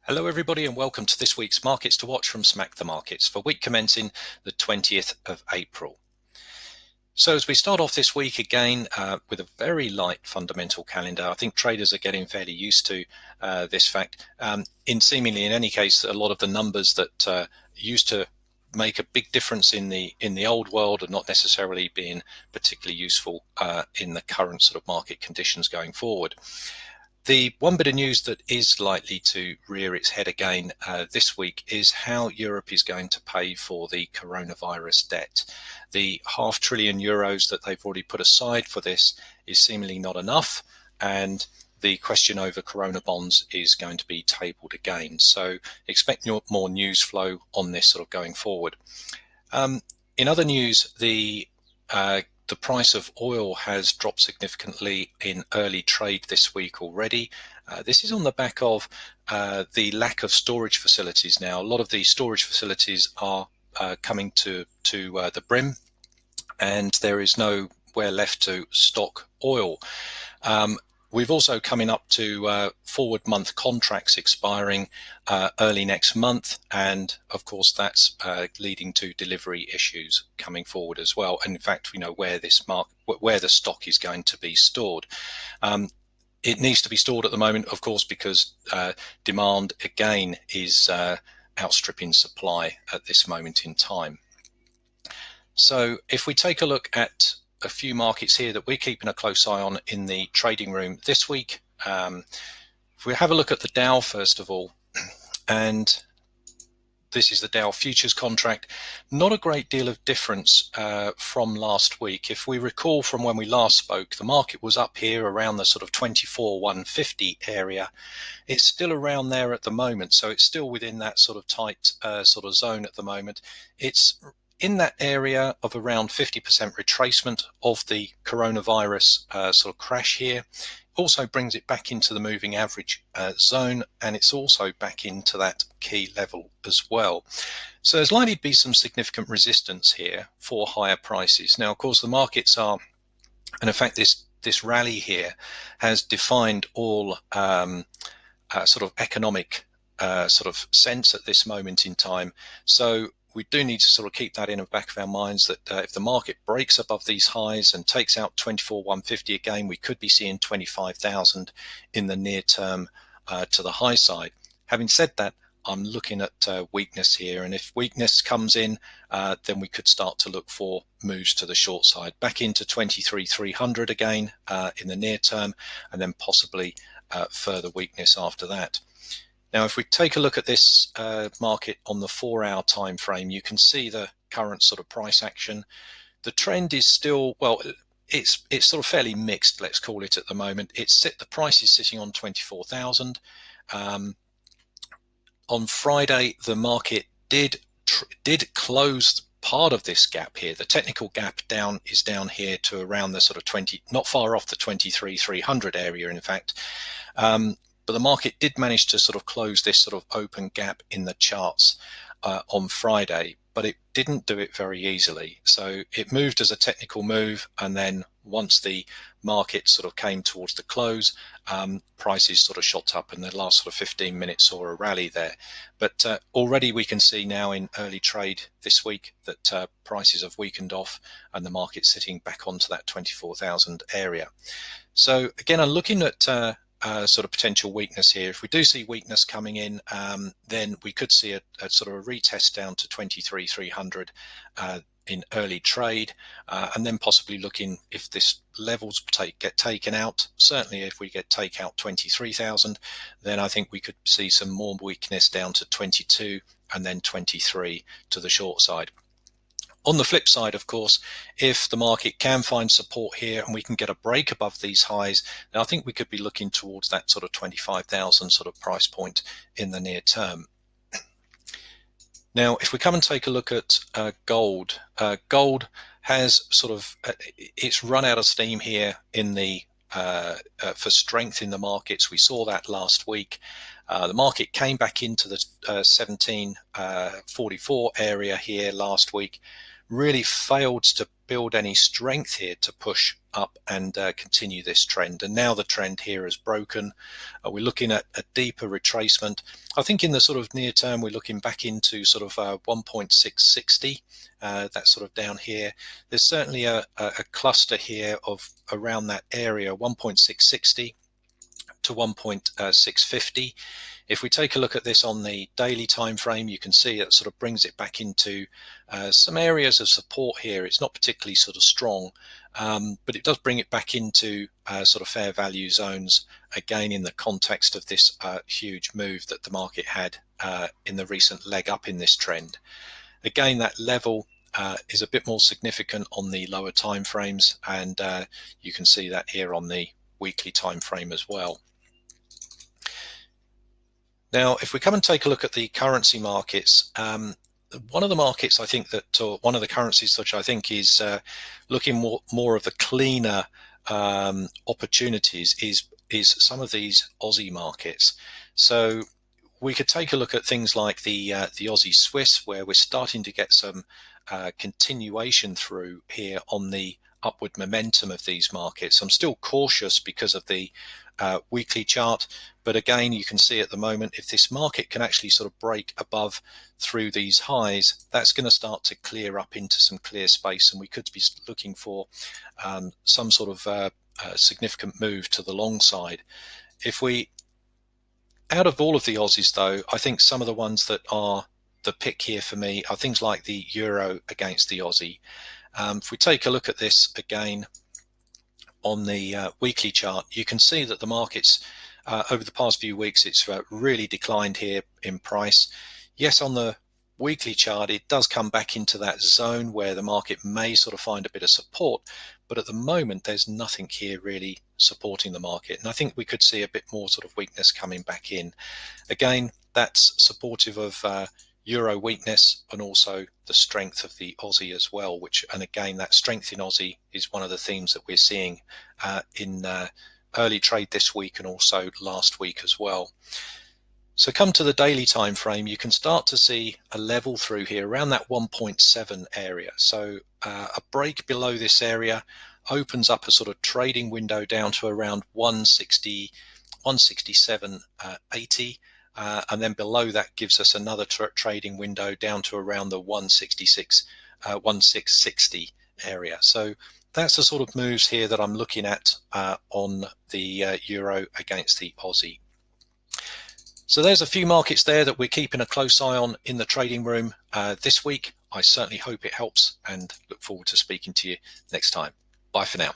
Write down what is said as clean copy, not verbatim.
Hello everybody and welcome to this week's Markets to Watch from Smack the Markets for week commencing the 20th of April. So as we start off this week again with a very light fundamental calendar, I think traders are getting fairly used to this fact. In any case, a lot of the numbers that used to make a big difference in the old world are not necessarily being particularly useful in the current sort of market conditions going forward. The one bit of news that is likely to rear its head again this week is how Europe is going to pay for the coronavirus debt. The €500 billion that they've already put aside for this is seemingly not enough, and the question over corona bonds is going to be tabled again. So expect more news flow on this sort of going forward. In other news, the price of oil has dropped significantly in early trade this week already. This is on the back of the lack of storage facilities now. A lot of the storage facilities are coming to the brim, and there is nowhere left to stock oil. We've also coming up to forward month contracts expiring early next month, and of course that's leading to delivery issues coming forward as well. And in fact, we know where the stock is going to be stored. It needs to be stored at the moment, of course, because demand again is outstripping supply at this moment in time. So if we take a look at a few markets here that we're keeping a close eye on in the trading room this week. If we have a look at the Dow first of all, and this is the Dow futures contract, not a great deal of difference from last week. If we recall from when we last spoke, the market was up here around the sort of 24,150 area. It's still around there at the moment, so it's still within that sort of tight sort of zone at the moment. It's in that area of around 50% retracement of the coronavirus sort of crash here. Also brings it back into the moving average zone, and it's also back into that key level as well. So there's likely to be some significant resistance here for higher prices. Now, of course, the markets are, and in fact, this rally here has defined all sort of economic sort of sense at this moment in time. So we do need to sort of keep that in the back of our minds that if the market breaks above these highs and takes out 24,150 again, we could be seeing 25,000 in the near term to the high side. Having said that, I'm looking at weakness here, and if weakness comes in, then we could start to look for moves to the short side, back into 23,300 again in the near term, and then possibly further weakness after that. Now, if we take a look at this market on the 4-hour time frame, you can see the current sort of price action. The trend is still, well, it's sort of fairly mixed, let's call it, at the moment. The price is sitting on 24,000. On Friday, the market did close part of this gap here. The technical gap is down here to around the sort of 20, not far off the 23,300 area, in fact. But the market did manage to sort of close this sort of open gap in the charts on Friday, but it didn't do it very easily. So it moved as a technical move, and then once the market sort of came towards the close, prices sort of shot up, and the last sort of 15 minutes saw a rally there. But already we can see now in early trade this week that prices have weakened off, and the market's sitting back onto that 24,000 area. So again, I'm looking at sort of potential weakness here. If we do see weakness coming in, then we could see a sort of a retest down to 23,300 in early trade, and then possibly looking if this levels get taken out. Certainly if we take out 23,000, then I think we could see some more weakness down to 22 and then 23 to the short side. On the flip side, of course, if the market can find support here and we can get a break above these highs, then I think we could be looking towards that sort of 25,000 sort of price point in the near term. Now, if we come and take a look at gold, gold has sort of it's run out of steam here in the for strength in the markets. We saw that last week. The market came back into the 1744 area here last week, really failed to build any strength here to push up and continue this trend. And now the trend here is broken. We're looking at a deeper retracement. I think in the sort of near term, we're looking back into sort of 1.660. That's sort of down here. There's certainly a cluster here of around that area, 1.660 to 1.650. If we take a look at this on the daily time frame, you can see it sort of brings it back into some areas of support here. It's not particularly sort of strong, but it does bring it back into sort of fair value zones, again in the context of this huge move that the market had in the recent leg up in this trend. Again, that level is a bit more significant on the lower time frames, and you can see that here on the weekly time frame as well. Now, if we come and take a look at the currency markets, one of the markets I think that, or one of the currencies which I think is looking more of the cleaner opportunities is some of these Aussie markets. So we could take a look at things like the Aussie Swiss, where we're starting to get some continuation through here on the upward momentum of these markets. I'm still cautious because of the weekly chart, but again, you can see at the moment, if this market can actually sort of break above through these highs, that's going to start to clear up into some clear space, and we could be looking for some sort of significant move to the long side. If we, out of all of the Aussies though, I think some of the ones that are the pick here for me are things like the euro against the Aussie. If we take a look at this again on the weekly chart, you can see that the markets over the past few weeks, it's really declined here in price. Yes, on the weekly chart, it does come back into that zone where the market may sort of find a bit of support, but at the moment, there's nothing here really supporting the market. And I think we could see a bit more sort of weakness coming back in. Again, that's supportive of euro weakness and also the strength of the Aussie as well, and again, that strength in Aussie is one of the themes that we're seeing in early trade this week and also last week as well. So come to the daily time frame, you can start to see a level through here around that 1.7 area. So a break below this area opens up a sort of trading window down to around 160, 167.80. And then below that gives us another trading window down to around the 166, 1660 area. So that's the sort of moves here that I'm looking at on the euro against the Aussie. So there's a few markets there that we're keeping a close eye on in the trading room this week. I certainly hope it helps and look forward to speaking to you next time. Bye for now.